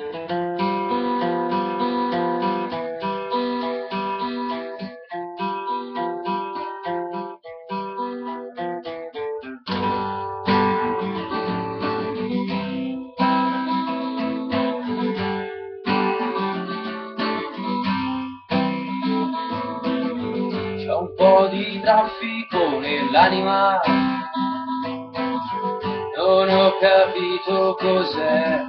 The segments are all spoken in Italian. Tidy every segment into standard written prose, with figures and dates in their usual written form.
C'è un po' di traffico nell'anima, non ho capito cos'è.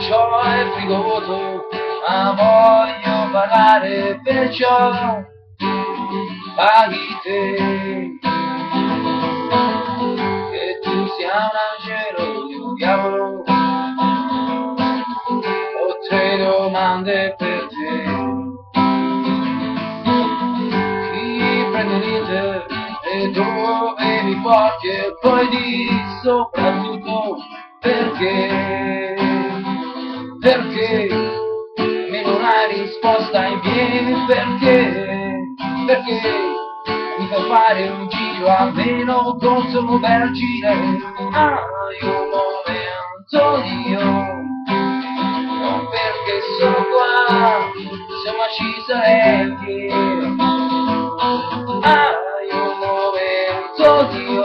C'ho il frigo vuoto, ma voglio parlare, perciò paghi te. Che tu sia un angelo di un diavolo, ho 3 domande per te. Chi prende l'Inter e dove mi porti, e poi di soprattutto perché? Perché me non hai risposta in piedi? Perché mi fai fare un giro almeno con solo vergine? Hai un momento io, non perché sono qua, insomma ci sarei. Hai un momento io,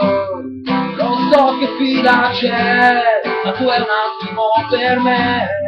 non so che fila c'è, ma tu è un attimo per me.